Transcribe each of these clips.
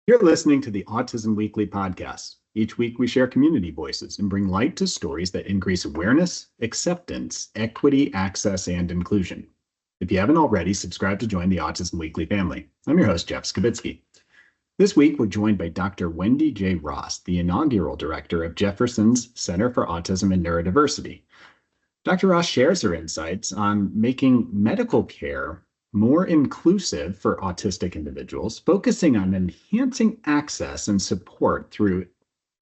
You're listening to the Autism Weekly podcast. Each week, we share community voices and bring light to stories that increase awareness, acceptance, equity, access, and inclusion. If you haven't already, subscribe to join the Autism Weekly family. I'm your host, Jeff Skibitsky. This week, we're joined by Dr. Wendy J. Ross, the inaugural director of Jefferson's Center for Autism and Neurodiversity. Dr. Ross shares her insights on making medical care more inclusive for autistic individuals, focusing on enhancing access and support through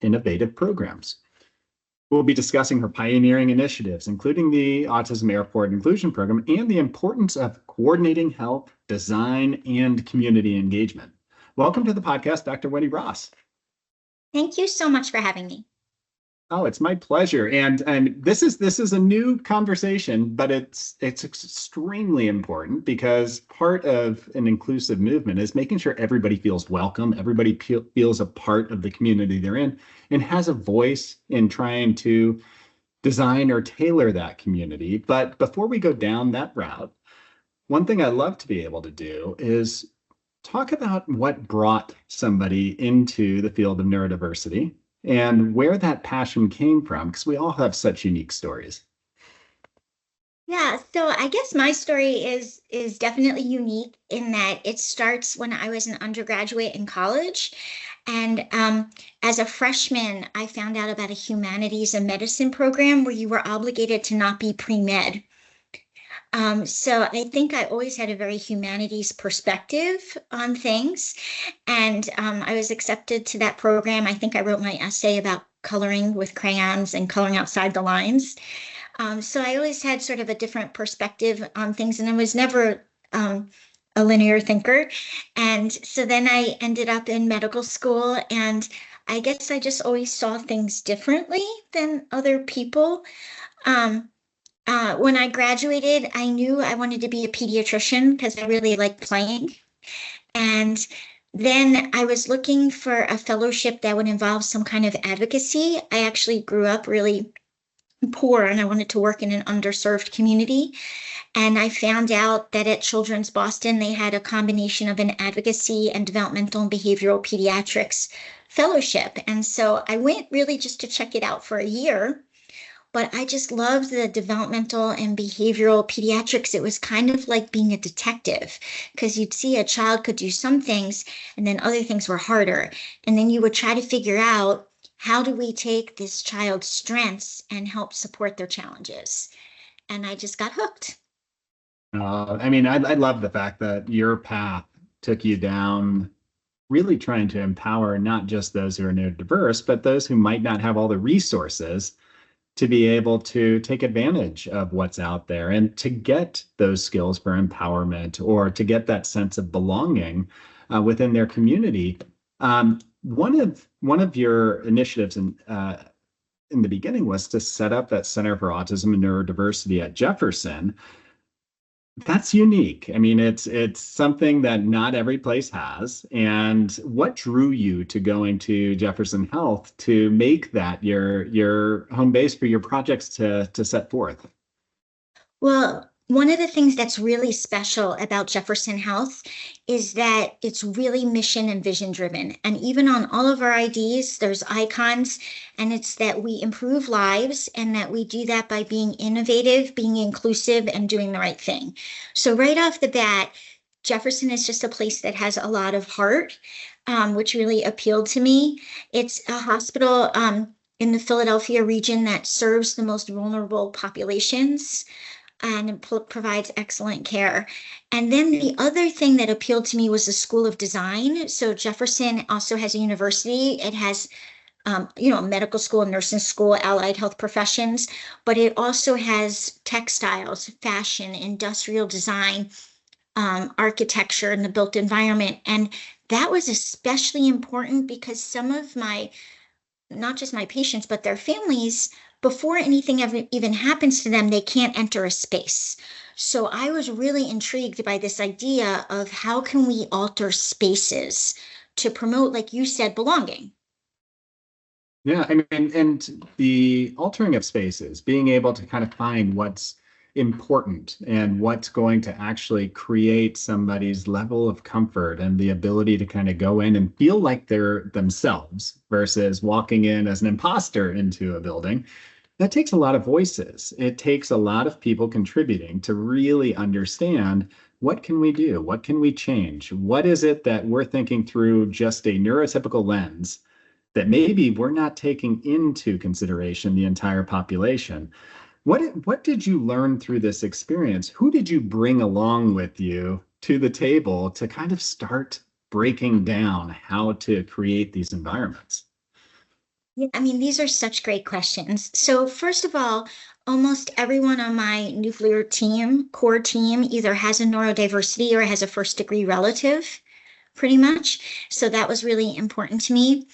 innovative programs. We'll be discussing her pioneering initiatives, including the Autism Airport Inclusion Program and the importance of coordinating health, design, and community engagement. Welcome to the podcast, Dr. Wendy Ross. Thank you so much for having me. Oh, it's my pleasure. And this is a new conversation, but it's extremely important because part of an inclusive movement is making sure everybody feels welcome, everybody feels a part of the community they're in, and has a voice in trying to design or tailor that community. But before we go down that route, one thing I love to be able to do is talk about what brought somebody into the field of neurodiversity and where that passion came from, because we all have such unique stories. Yeah, so I guess my story is definitely unique in that it starts when I was an undergraduate in college. And as a freshman, I found out about a humanities and medicine program where you were obligated to not be pre-med. So I think I always had a very humanities perspective on things. And I was accepted to that program. I think I wrote my essay about coloring with crayons and coloring outside the lines. So I always had sort of a different perspective on things, and I was never a linear thinker. And so then I ended up in medical school, and I guess I just always saw things differently than other people. When I graduated, I knew I wanted to be a pediatrician because I really liked playing. And then I was looking for a fellowship that would involve some kind of advocacy. I actually grew up really poor and I wanted to work in an underserved community. And I found out that at Children's Boston, they had a combination of an advocacy and developmental and behavioral pediatrics fellowship. And so I went really just to check it out for a year. But I just loved the developmental and behavioral pediatrics. It was kind of like being a detective because you'd see a child could do some things and then other things were harder. And then you would try to figure out, how do we take this child's strengths and help support their challenges? And I just got hooked. I love the fact that your path took you down really trying to empower not just those who are neurodiverse, but those who might not have all the resources to be able to take advantage of what's out there and to get those skills for empowerment or to get that sense of belonging within their community. One of your initiatives in the beginning was to set up that Center for Autism and Neurodiversity at Jefferson. That's unique. I mean, it's something that not every place has. And what drew you to going to Jefferson Health to make that your home base for your projects to set forth? Well, one of the things that's really special about Jefferson Health is that it's really mission and vision driven. And even on all of our IDs, there's icons, and it's that we improve lives and that we do that by being innovative, being inclusive, and doing the right thing. So right off the bat, Jefferson is just a place that has a lot of heart, which really appealed to me. It's a hospital in the Philadelphia region that serves the most vulnerable populations and provides excellent care. And then the other thing that appealed to me was the School of Design. So Jefferson also has a university. It has a medical school, nursing school, allied health professions, but it also has textiles, fashion, industrial design, architecture, and the built environment. And that was especially important because some of not just my patients, but their families, before anything ever even happens to them, they can't enter a space. So I was really intrigued by this idea of how can we alter spaces to promote, like you said, belonging. Yeah, I mean, and the altering of spaces, being able to kind of find what's important and what's going to actually create somebody's level of comfort and the ability to kind of go in and feel like they're themselves versus walking in as an imposter into a building. That takes a lot of voices. It takes a lot of people contributing to really understand what can we do? What can we change? What is it that we're thinking through just a neurotypical lens that maybe we're not taking into consideration the entire population? What did you learn through this experience? Who did you bring along with you to the table to kind of start breaking down how to create these environments? Yeah, I mean, these are such great questions. So, first of all, almost everyone on my nuclear team, core team, either has a neurodiversity or has a first degree relative, pretty much. So, that was really important to me.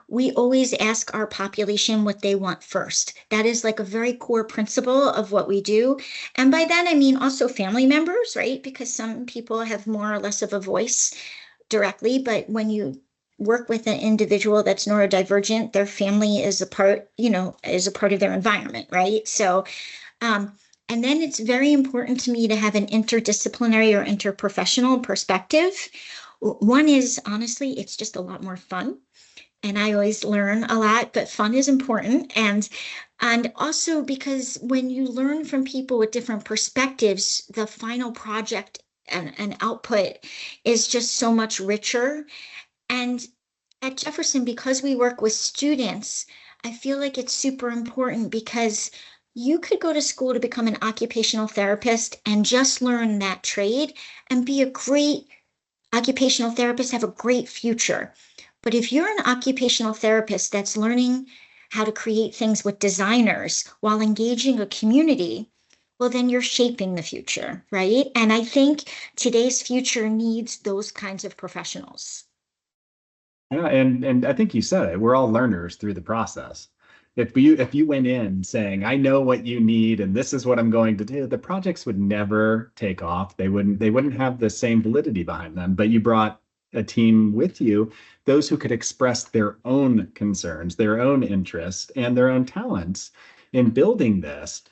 We always ask our population what they want first. That is like a very core principle of what we do. And by that, I mean also family members, right? Because some people have more or less of a voice directly, but when you work with an individual that's neurodivergent, their family is a part, is a part of their environment, right? So, and then it's very important to me to have an interdisciplinary or interprofessional perspective. One is honestly, it's just a lot more fun. And I always learn a lot, but fun is important. And also because when you learn from people with different perspectives, the final project and output is just so much richer. And at Jefferson, because we work with students, I feel like it's super important because you could go to school to become an occupational therapist and just learn that trade and be a great occupational therapist, have a great future. But if you're an occupational therapist that's learning how to create things with designers while engaging a community, well, then you're shaping the future, right? And I think today's future needs those kinds of professionals. Yeah, and I think you said it. We're all learners through the process. If you went in saying, I know what you need and this is what I'm going to do, the projects would never take off. They wouldn't have the same validity behind them. But you brought a team with you, those who could express their own concerns, their own interests, and their own talents in building this.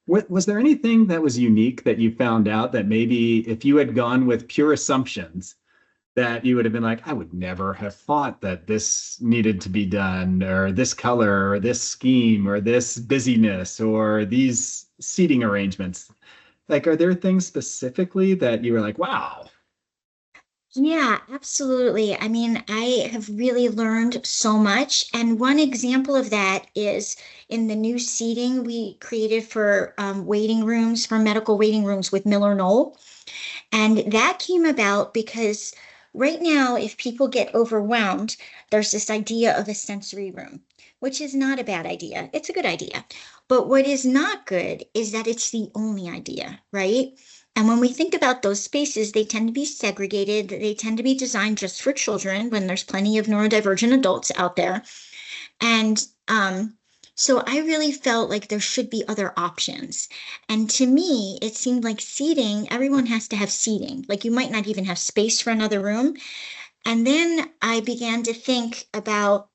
Was there anything that was unique that you found out that maybe if you had gone with pure assumptions, that you would have been like, I would never have thought that this needed to be done, or this color, or this scheme, or this busyness, or these seating arrangements? Like, are there things specifically that you were like, wow? Yeah, absolutely. I mean, I have really learned so much. And one example of that is in the new seating we created for waiting rooms, for medical waiting rooms with Miller Knoll. And that came about because right now, if people get overwhelmed, there's this idea of a sensory room, which is not a bad idea. It's a good idea. But what is not good is that it's the only idea, right? And when we think about those spaces, they tend to be segregated. They tend to be designed just for children when there's plenty of neurodivergent adults out there. And so I really felt like there should be other options. And to me, it seemed like seating, everyone has to have seating. Like you might not even have space for another room. And then I began to think about,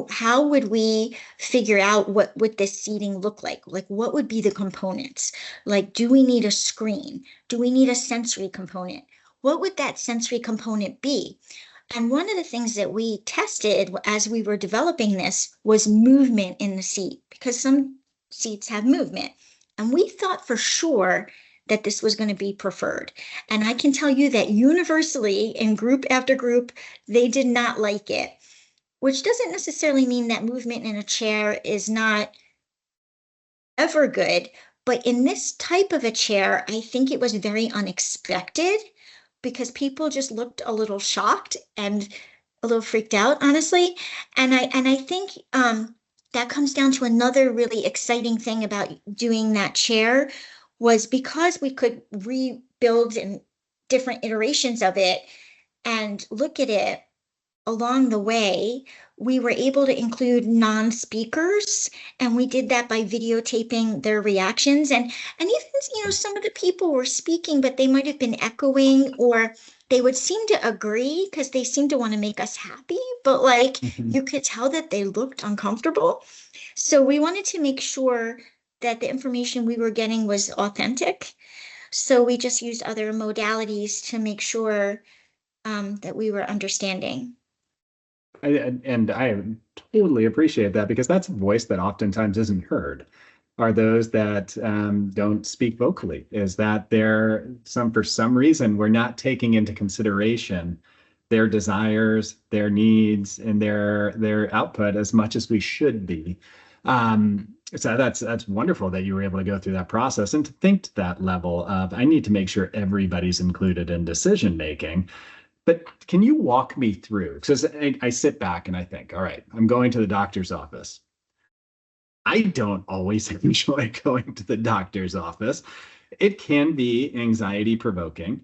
how would we figure out what would this seating look like? Like what would be the components? Like, do we need a screen? Do we need a sensory component? What would that sensory component be? And one of the things that we tested as we were developing this was movement in the seat, because some seats have movement. And we thought for sure that this was going to be preferred. And I can tell you that universally in group after group, they did not like it, which doesn't necessarily mean that movement in a chair is not ever good. But in this type of a chair, I think it was very unexpected because people just looked a little shocked and a little freaked out, honestly. And I think that comes down to another really exciting thing about doing that chair was because we could rebuild in different iterations of it and look at it along the way, we were able to include non-speakers, and we did that by videotaping their reactions. And even, some of the people were speaking, but they might have been echoing, or they would seem to agree because they seem to want to make us happy, but like Mhm. you could tell that they looked uncomfortable. So we wanted to make sure that the information we were getting was authentic. So we just used other modalities to make sure that we were understanding. And I totally appreciate that because that's a voice that oftentimes isn't heard. Are those that don't speak vocally? Is that for some reason we're not taking into consideration their desires, their needs, and their output as much as we should be. So that's wonderful that you were able to go through that process and to think to that level of I need to make sure everybody's included in decision making. But can you walk me through? Because I sit back and I think, all right, I'm going to the doctor's office. I don't always enjoy going to the doctor's office. It can be anxiety provoking.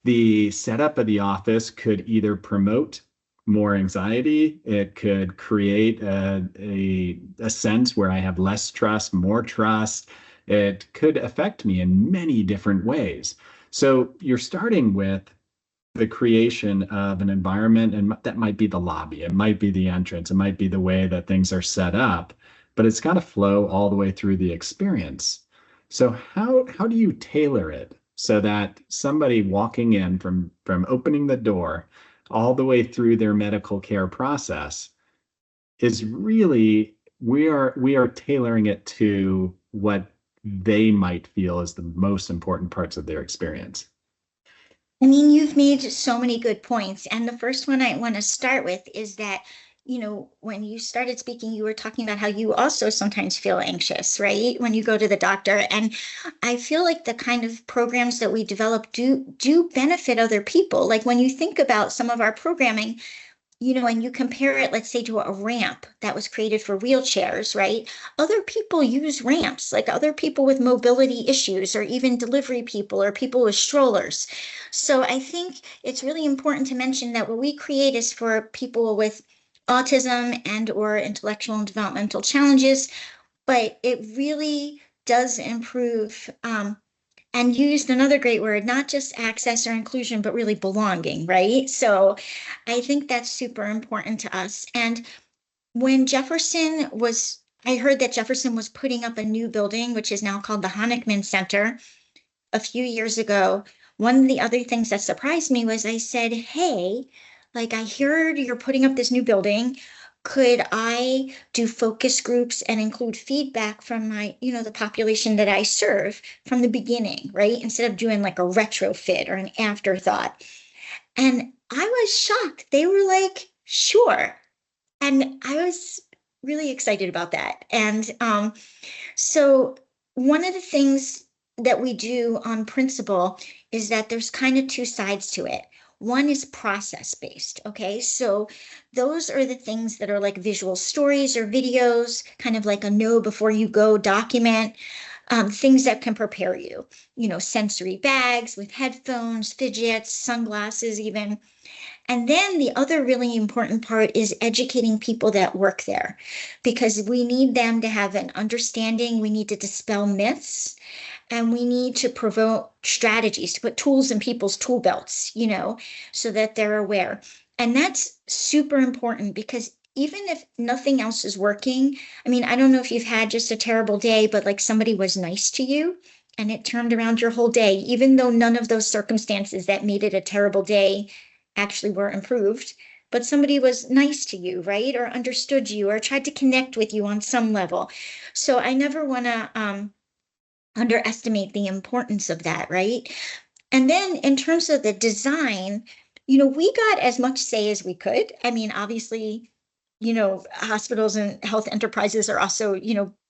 The setup of the office could either promote more anxiety, it could create a sense where I have less trust, more trust. It could affect me in many different ways. So you're starting with the creation of an environment, and that might be the lobby, it might be the entrance, it might be the way that things are set up, but it's got to flow all the way through the experience. So how do you tailor it so that somebody walking in from opening the door all the way through their medical care process is really we are tailoring it to what they might feel is the most important parts of their experience? I mean, you've made so many good points. And the first one I want to start with is that, when you started speaking, you were talking about how you also sometimes feel anxious, right? When you go to the doctor. And I feel like the kind of programs that we develop do benefit other people. Like when you think about some of our programming, and you compare it, let's say, to a ramp that was created for wheelchairs, right? Other people use ramps, like other people with mobility issues, or even delivery people or people with strollers. So I think it's really important to mention that what we create is for people with autism and or intellectual and developmental challenges, but it really does improve and used another great word, not just access or inclusion, but really belonging, right? So I think that's super important to us. And when I heard that Jefferson was putting up a new building, which is now called the Honickman Center, a few years ago. One of the other things that surprised me was I said, hey, like I heard you're putting up this new building. Could I do focus groups and include feedback from the population that I serve from the beginning, right? Instead of doing like a retrofit or an afterthought. And I was shocked. They were like, sure. And I was really excited about that. And so one of the things that we do on principle is that there's kind of two sides to it. One is process based. Okay. So those are the things that are like visual stories or videos, kind of like a know before you go document, things that can prepare you, sensory bags with headphones, fidgets, sunglasses, even. And then the other really important part is educating people that work there, because we need them to have an understanding. We need to dispel myths, and we need to promote strategies, to put tools in people's tool belts, so that they're aware. And that's super important because even if nothing else is working, I mean, I don't know if you've had just a terrible day, but like somebody was nice to you and it turned around your whole day, even though none of those circumstances that made it a terrible day actually were improved, but somebody was nice to you, right? Or understood you or tried to connect with you on some level. So I never want to underestimate the importance of that, right? And then in terms of the design, we got as much say as we could. I mean, obviously, hospitals and health enterprises are also,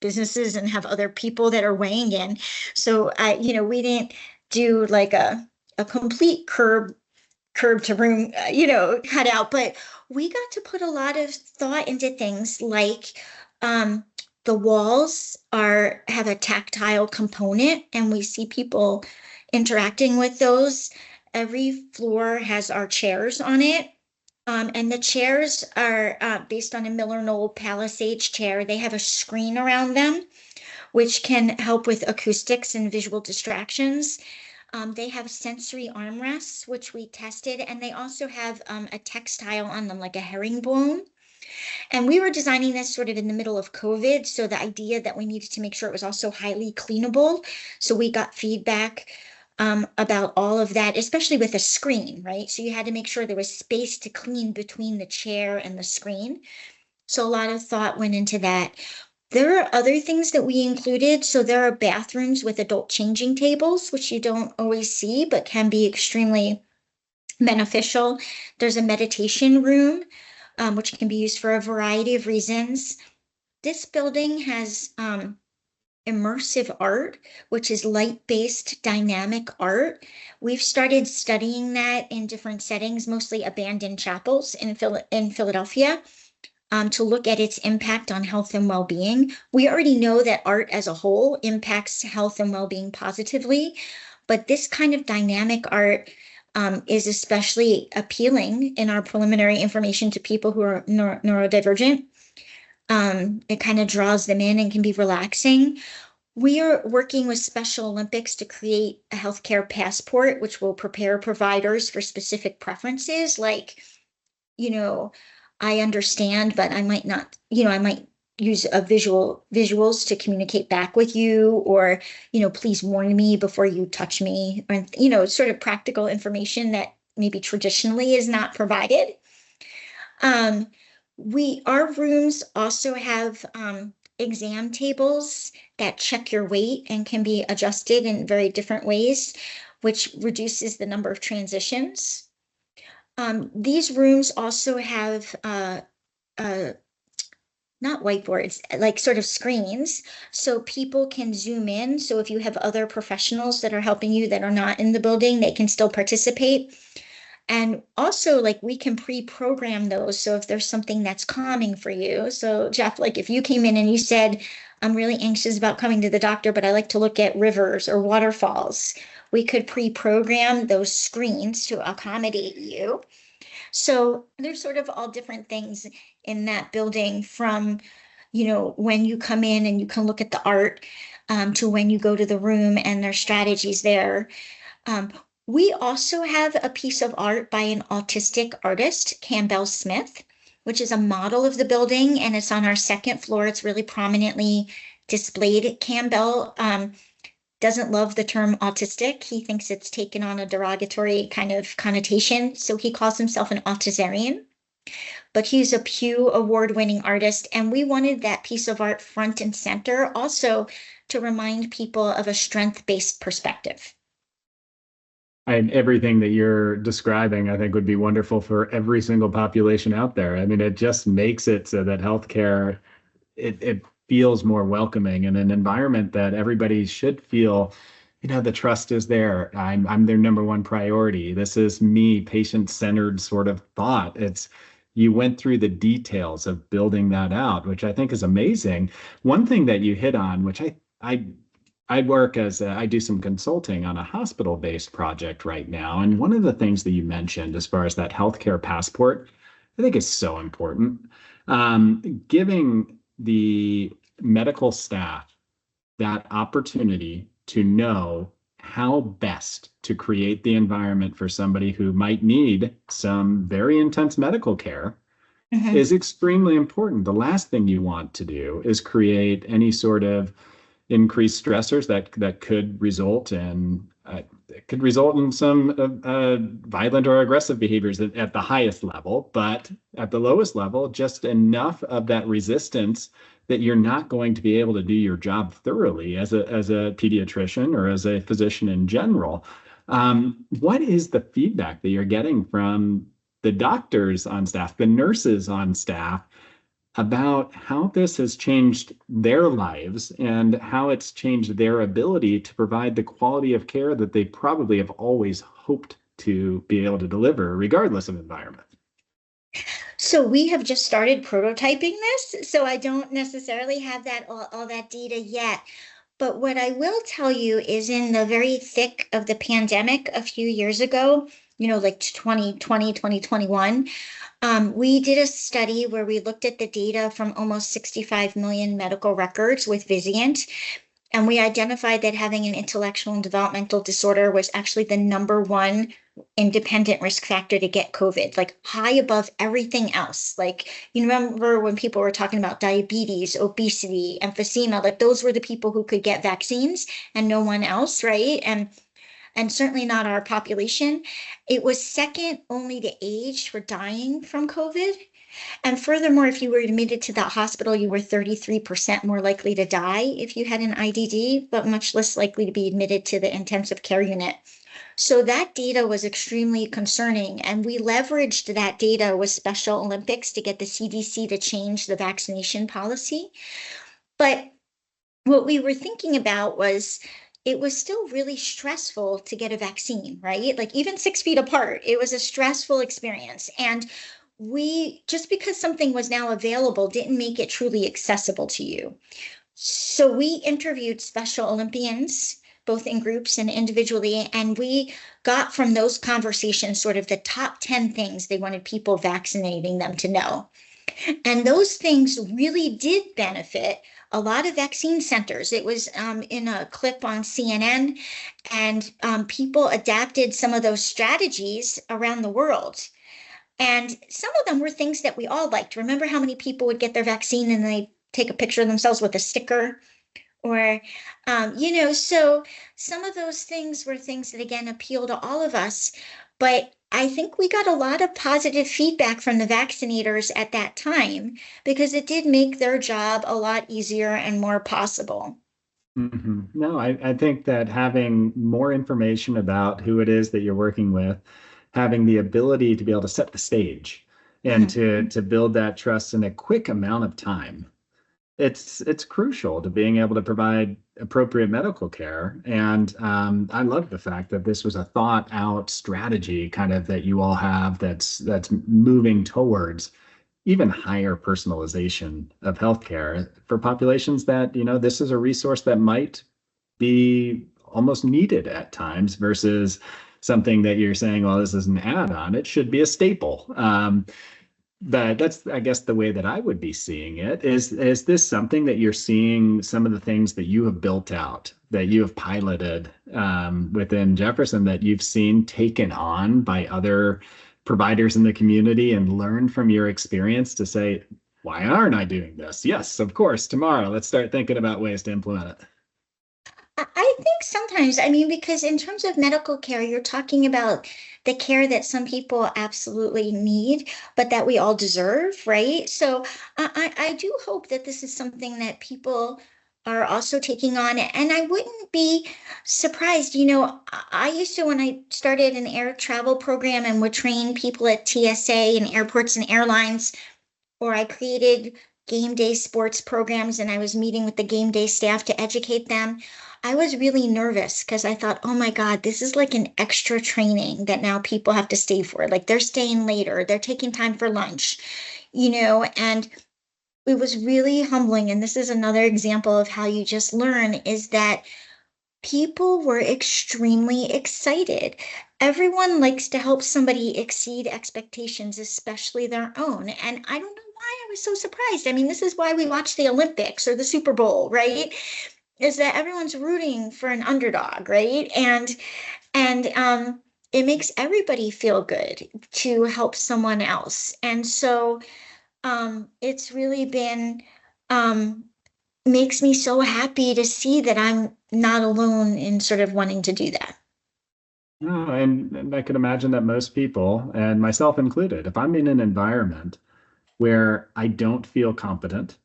businesses and have other people that are weighing in. So we didn't do like a complete curb to room, cut out. But we got to put a lot of thought into things like the walls have a tactile component, and we see people interacting with those. Every floor has our chairs on it. And the chairs are based on a Miller Knoll Palisades chair. They have a screen around them, which can help with acoustics and visual distractions. They have sensory armrests, which we tested, and they also have a textile on them, like a herringbone. And we were designing this sort of in the middle of COVID. So the idea that we needed to make sure it was also highly cleanable. So we got feedback about all of that, especially with a screen, right? So you had to make sure there was space to clean between the chair and the screen. So a lot of thought went into that. There are other things that we included. So there are bathrooms with adult changing tables, which you don't always see, but can be extremely beneficial. There's a meditation room, which can be used for a variety of reasons. This building has immersive art, which is light-based dynamic art. We've started studying that in different settings, mostly abandoned chapels in Philadelphia, to look at its impact on health and well-being. We already know that art as a whole impacts health and well-being positively, but this kind of dynamic art is especially appealing in our preliminary information to people who are neurodivergent. It kind of draws them in and can be relaxing. We are working with Special Olympics to create a healthcare passport, which will prepare providers for specific preferences. Like, I understand, but I might not, I might use visuals to communicate back with you, or, please warn me before you touch me, or, sort of practical information that maybe traditionally is not provided. Our rooms also have exam tables that check your weight and can be adjusted in very different ways, which reduces the number of transitions. These rooms also have not whiteboards, like sort of screens, so people can zoom in. So if you have other professionals that are helping you that are not in the building, they can still participate. And also, like, we can pre-program those. So if there's something that's calming for you. So Jeff, like if you came in and you said, I'm really anxious about coming to the doctor, but I like to look at rivers or waterfalls, we could pre-program those screens to accommodate you. So there's sort of all different things in that building, from, when you come in and you can look at the art, to when you go to the room and there's strategies there. We also have a piece of art by an autistic artist, Campbell Smith, which is a model of the building, and it's on our second floor. It's really prominently displayed. Campbell doesn't love the term autistic. He thinks it's taken on a derogatory kind of connotation, so he calls himself an autisarian. But he's a Pew Award-winning artist, and we wanted that piece of art front and center also to remind people of a strength-based perspective. Everything that you're describing, I think, would be wonderful for every single population out there. I mean, it just makes it so that healthcare, it feels more welcoming, in an environment that everybody should feel, the trust is there. I'm their number one priority. This is me, patient-centered sort of thought. You went through the details of building that out, which I think is amazing. One thing that you hit on, which I work I do some consulting on a hospital-based project right now. And one of the things that you mentioned as far as that healthcare passport, I think is so important. Giving the medical staff that opportunity to know how best to create the environment for somebody who might need some very intense medical care is extremely important. The last thing you want to do is create any sort of increased stressors that could result in some violent or aggressive behaviors at the highest level, but at the lowest level, just enough of that resistance that you're not going to be able to do your job thoroughly as a pediatrician or as a physician in general. What is the feedback that you're getting from the doctors on staff, the nurses on staff, about how this has changed their lives and how it's changed their ability to provide the quality of care that they probably have always hoped to be able to deliver, regardless of environment? So we have just started prototyping this, so I don't necessarily have all that data yet. But what I will tell you is, in the very thick of the pandemic a few years ago, like 2020, 2021, we did a study where we looked at the data from almost 65 million medical records with Vizient, and we identified that having an intellectual and developmental disorder was actually the number one independent risk factor to get COVID, like high above everything else. Like, you remember when people were talking about diabetes, obesity, emphysema, like those were the people who could get vaccines and no one else, right? And certainly not our population. It was second only to age for dying from COVID. And furthermore, if you were admitted to that hospital, you were 33% more likely to die if you had an IDD, but much less likely to be admitted to the intensive care unit. So that data was extremely concerning, and we leveraged that data with Special Olympics to get the CDC to change the vaccination policy. But what we were thinking about was it was still really stressful to get a vaccine, right? Like even 6 feet apart, it was a stressful experience. And we, just because something was now available, didn't make it truly accessible to you. So we interviewed Special Olympians, both in groups and individually, and we got from those conversations sort of the top 10 things they wanted people vaccinating them to know. And those things really did benefit a lot of vaccine centers. It was in a clip on CNN, and people adapted some of those strategies around the world. And some of them were things that we all liked. Remember how many people would get their vaccine and they take a picture of themselves with a sticker? Or, so some of those things were things that, again, appeal to all of us. But I think we got a lot of positive feedback from the vaccinators at that time because it did make their job a lot easier and more possible. Mm-hmm. No, I think that having more information about who it is that you're working with, having the ability to be able to set the stage and to build that trust in a quick amount of time, it's crucial to being able to provide appropriate medical care. And I love the fact that this was a thought out strategy kind of that you all have that's moving towards even higher personalization of healthcare for populations that, this is a resource that might be almost needed at times versus something that you're saying, well, this is an add-on. It should be a staple. But that's, I guess, the way that I would be seeing it. Is this something that you're seeing some of the things that you have built out, that you have piloted within Jefferson, that you've seen taken on by other providers in the community and learned from your experience to say, why aren't I doing this? Yes, of course, tomorrow, let's start thinking about ways to implement it. I think sometimes, because in terms of medical care, you're talking about the care that some people absolutely need, but that we all deserve, right? So I do hope that this is something that people are also taking on. And I wouldn't be surprised. I used to, when I started an air travel program and would train people at TSA and airports and airlines, or I created game day sports programs and I was meeting with the game day staff to educate them. I was really nervous because I thought, oh my God, this is like an extra training that now people have to stay for. Like they're staying later, they're taking time for lunch, and it was really humbling. And this is another example of how you just learn is that people were extremely excited. Everyone likes to help somebody exceed expectations, especially their own. And I don't know why I was so surprised. This is why we watch the Olympics or the Super Bowl, right? Is that everyone's rooting for an underdog, right? And it makes everybody feel good to help someone else. And so it's really been makes me so happy to see that I'm not alone in sort of wanting to do that. No, and I can imagine that most people, and myself included, if I'm in an environment where I don't feel competent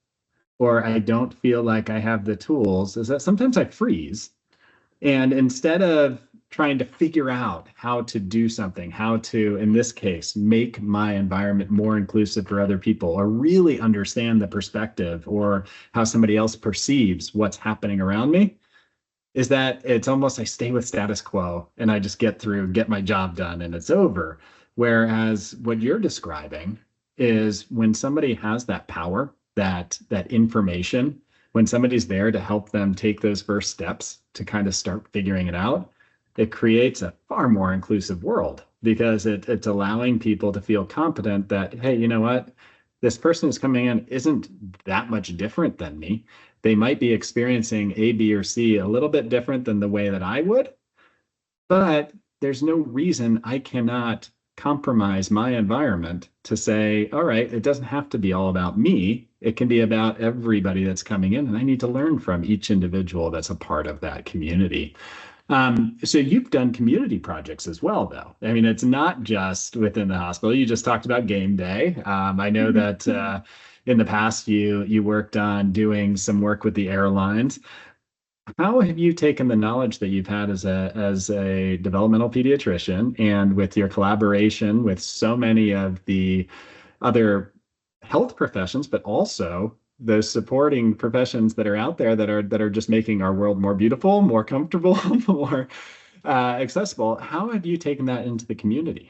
or I don't feel like I have the tools, is that sometimes I freeze. And instead of trying to figure out how to do something, how to, in this case, make my environment more inclusive for other people, or really understand the perspective or how somebody else perceives what's happening around me, is that it's almost I stay with status quo and I just get my job done and it's over. Whereas what you're describing is when somebody has that power, that information, when somebody's there to help them take those first steps to kind of start figuring it out, it creates a far more inclusive world because it's allowing people to feel confident that, hey, you know what? This person who's coming in isn't that much different than me. They might be experiencing A, B, or C a little bit different than the way that I would, but there's no reason I cannot compromise my environment to say, all right, it doesn't have to be all about me. It can be about everybody that's coming in, and I need to learn from each individual that's a part of that community. So you've done community projects as well, though. I mean, it's not just within the hospital. You just talked about game day. I know that in the past you worked on doing some work with the airlines. How have you taken the knowledge that you've had as a developmental pediatrician and with your collaboration with so many of the other health professions, but also those supporting professions that are out there that are just making our world more beautiful, more comfortable, more accessible? How have you taken that into the community?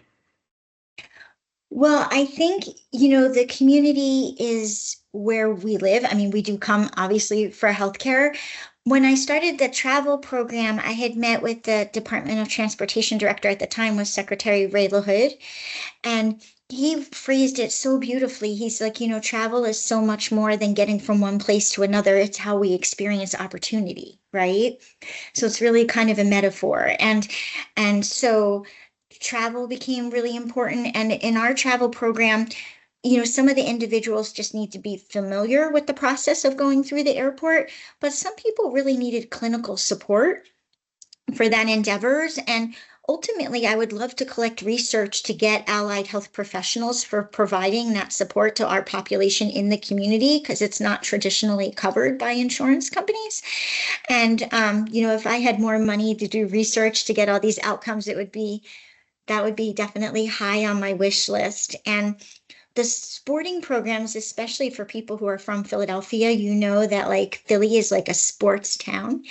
Well, I think, the community is where we live. I mean, we do come obviously for healthcare. When I started the travel program, I had met with the Department of Transportation director at the time, was Secretary Ray LaHood, and he phrased it so beautifully. He's like, travel is so much more than getting from one place to another. It's how we experience opportunity, right? So it's really kind of a metaphor. And so travel became really important. And in our travel program, some of the individuals just need to be familiar with the process of going through the airport, but some people really needed clinical support for that endeavors. And ultimately, I would love to collect research to get allied health professionals for providing that support to our population in the community, because it's not traditionally covered by insurance companies. And, if I had more money to do research to get all these outcomes, that would be definitely high on my wish list. And the sporting programs, especially for people who are from Philadelphia, that like Philly is like a sports town.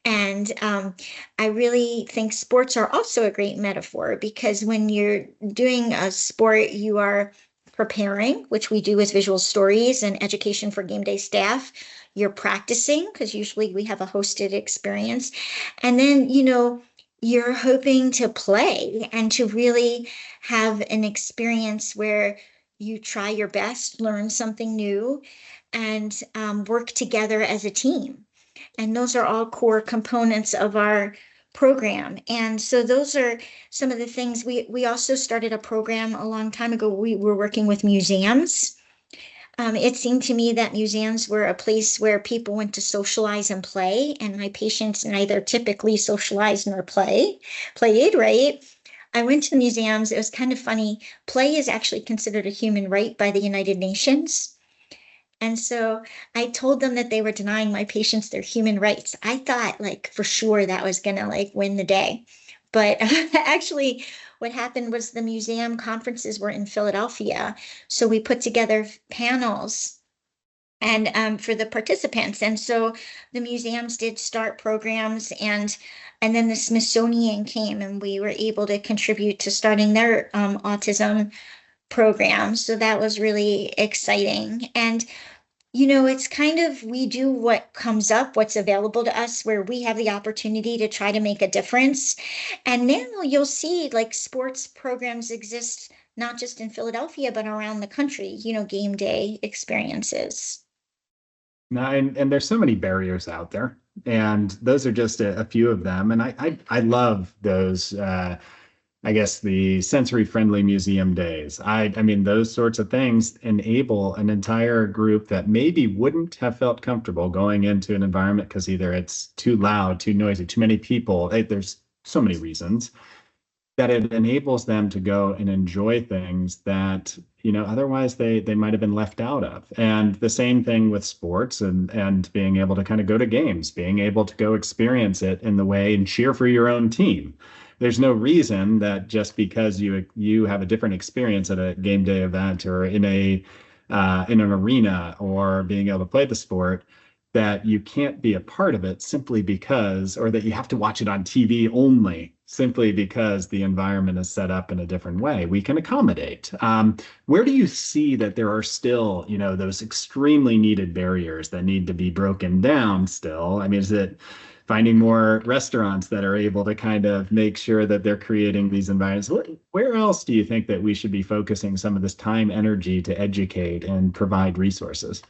And I really think sports are also a great metaphor, because when you're doing a sport, you are preparing, which we do with visual stories and education for game day staff. You're practicing, because usually we have a hosted experience. And then, you're hoping to play and to really have an experience where you try your best, learn something new, and work together as a team. And those are all core components of our program. And so those are some of the things. We also started a program a long time ago. We were working with museums. It seemed to me that museums were a place where people went to socialize and play, and my patients neither typically socialized nor played, right? I went to museums. It was kind of funny. Play is actually considered a human right by the United Nations. And so I told them that they were denying my patients their human rights. I thought like for sure that was gonna like win the day. But actually what happened was the museum conferences were in Philadelphia. So we put together panels and for the participants. And so the museums did start programs, and then the Smithsonian came, and we were able to contribute to starting their autism program. So that was really exciting. And it's kind of, we do what comes up, what's available to us, where we have the opportunity to try to make a difference. And now you'll see like sports programs exist, not just in Philadelphia, but around the country, game day experiences. Now, and there's so many barriers out there, and those are just a few of them. And I love those. I guess the sensory friendly museum days. I mean, those sorts of things enable an entire group that maybe wouldn't have felt comfortable going into an environment because either it's too loud, too noisy, too many people. There's so many reasons that it enables them to go and enjoy things that otherwise they might have been left out of. And the same thing with sports and being able to kind of go to games, being able to go experience it in the way and cheer for your own team. There's no reason that just because you have a different experience at a game day event or in an arena or being able to play the sport, that you can't be a part of it simply because, or that you have to watch it on TV only simply because the environment is set up in a different way. We can accommodate. Where do you see that there are still, those extremely needed barriers that need to be broken down still? I mean, is it finding more restaurants that are able to kind of make sure that they're creating these environments? Where else do you think that we should be focusing some of this time, energy to educate and provide resources?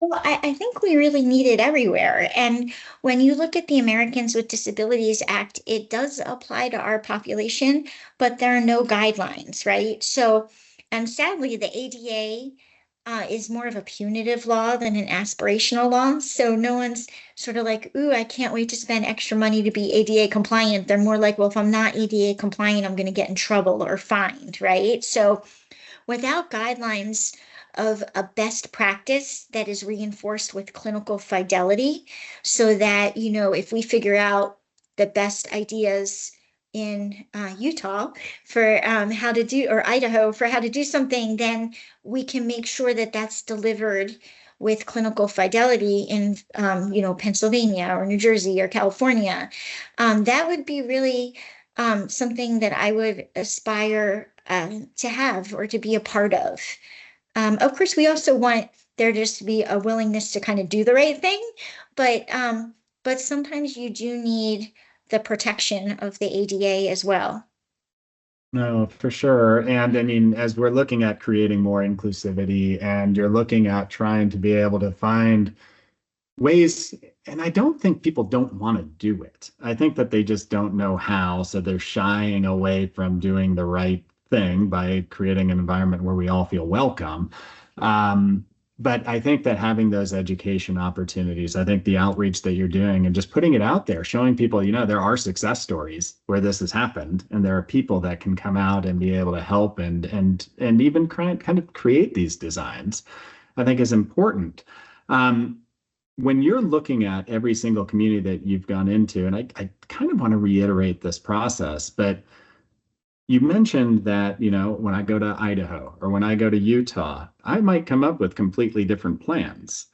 Well, I think we really need it everywhere. And when you look at the Americans with Disabilities Act, it does apply to our population, but there are no guidelines, right? So, and sadly, the ADA is more of a punitive law than an aspirational law. So no one's sort of like, ooh, I can't wait to spend extra money to be ADA compliant. They're more like, well, if I'm not ADA compliant, I'm going to get in trouble or fined, right? So without guidelines of a best practice that is reinforced with clinical fidelity, so that, if we figure out the best ideas in Utah for how to do, or Idaho for how to do something, then we can make sure that that's delivered with clinical fidelity in, Pennsylvania or New Jersey or California. That would be really something that I would aspire to have or to be a part of. Of course, we also want there just to be a willingness to kind of do the right thing, but sometimes you do need the protection of the ADA as well. No, for sure. And I mean, as we're looking at creating more inclusivity and you're looking at trying to be able to find ways, and I don't think people don't want to do it. I think that they just don't know how. So they're shying away from doing the right thing by creating an environment where we all feel welcome. Um, but I think that having those education opportunities, I think the outreach that you're doing and just putting it out there, showing people, there are success stories where this has happened, and there are people that can come out and be able to help and even kind of create these designs, I think is important. Um, when you're looking at every single community that you've gone into, and I kind of want to reiterate this process, but you mentioned that, when I go to Idaho or when I go to Utah, I might come up with completely different plans.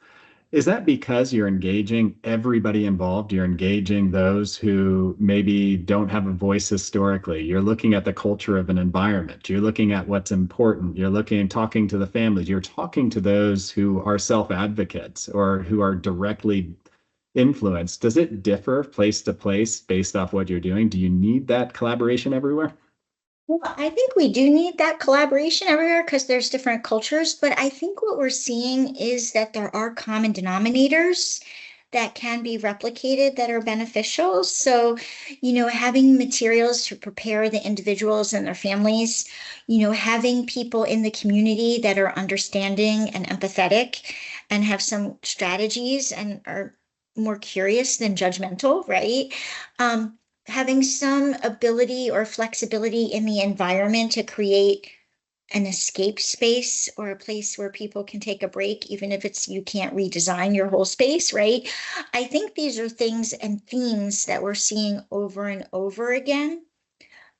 Is that because you're engaging everybody involved? You're engaging those who maybe don't have a voice historically. You're looking at the culture of an environment. You're looking at what's important. You're looking and talking to the families. You're talking to those who are self-advocates or who are directly influenced. Does it differ place to place based off what you're doing? Do you need that collaboration everywhere? Well, I think we do need that collaboration everywhere because there's different cultures, but I think what we're seeing is that there are common denominators that can be replicated that are beneficial. So, having materials to prepare the individuals and their families, having people in the community that are understanding and empathetic and have some strategies and are more curious than judgmental, right? Having some ability or flexibility in the environment to create an escape space or a place where people can take a break, even if it's you can't redesign your whole space, right? I think these are things and themes that we're seeing over and over again,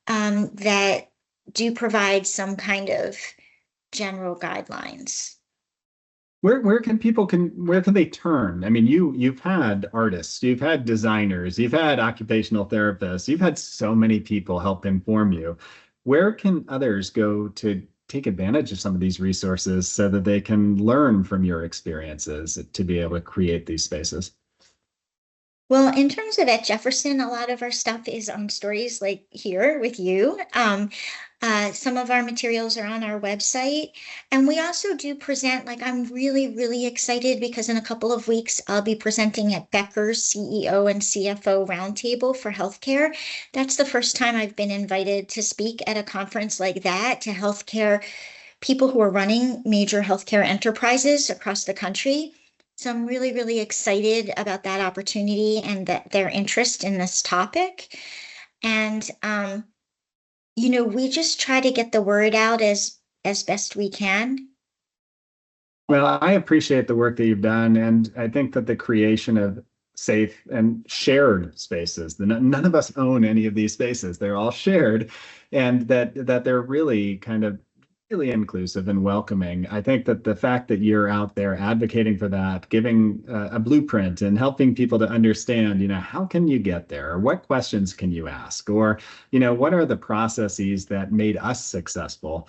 that do provide some kind of general guidelines. Where can they turn? I mean, you've had artists, you've had designers, you've had occupational therapists, you've had so many people help inform you. Where can others go to take advantage of some of these resources so that they can learn from your experiences to be able to create these spaces? Well, in terms of at Jefferson, a lot of our stuff is on stories like here with you. Some of our materials are on our website. And we also do present, like, I'm really, really excited because in a couple of weeks, I'll be presenting at Becker's CEO and CFO Roundtable for Healthcare. That's the first time I've been invited to speak at a conference like that to healthcare people who are running major healthcare enterprises across the country. So I'm really, really excited about that opportunity and that their interest in this topic. And we just try to get the word out as best we can. Well, I appreciate the work that you've done, and I think that the creation of safe and shared spaces, none of us own any of these spaces. They're all shared, and that they're really kind of really inclusive and welcoming. I think that the fact that you're out there advocating for that, giving a blueprint and helping people to understand, how can you get there? Or what questions can you ask? Or, what are the processes that made us successful?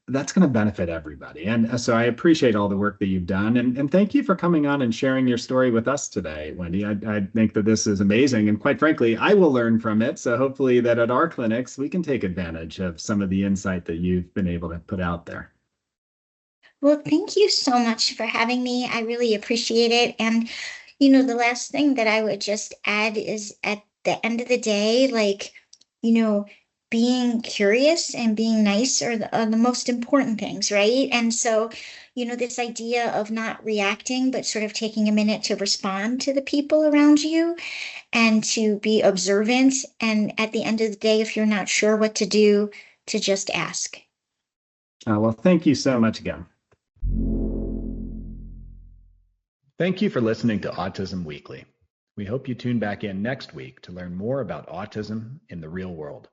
That's going to benefit everybody. And so I appreciate all the work that you've done. And thank you for coming on and sharing your story with us today, Wendy. I think that this is amazing. And quite frankly, I will learn from it. So hopefully that at our clinics, we can take advantage of some of the insight that you've been able to put out there. Well, thank you so much for having me. I really appreciate it. And, the last thing that I would just add is at the end of the day, like, you know, being curious and being nice are the most important things, right? And so, this idea of not reacting, but sort of taking a minute to respond to the people around you and to be observant. And at the end of the day, if you're not sure what to do, to just ask. Well, thank you so much again. Thank you for listening to Autism Weekly. We hope you tune back in next week to learn more about autism in the real world.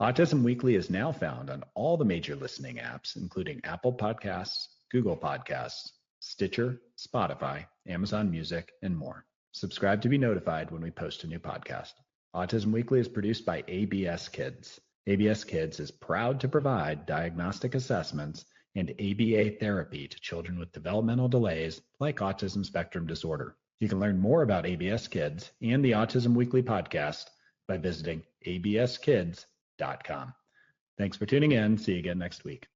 Autism Weekly is now found on all the major listening apps, including Apple Podcasts, Google Podcasts, Stitcher, Spotify, Amazon Music, and more. Subscribe to be notified when we post a new podcast. Autism Weekly is produced by ABS Kids. ABS Kids is proud to provide diagnostic assessments and ABA therapy to children with developmental delays like autism spectrum disorder. You can learn more about ABS Kids and the Autism Weekly podcast by visiting abskids.com. Thanks for tuning in. See you again next week.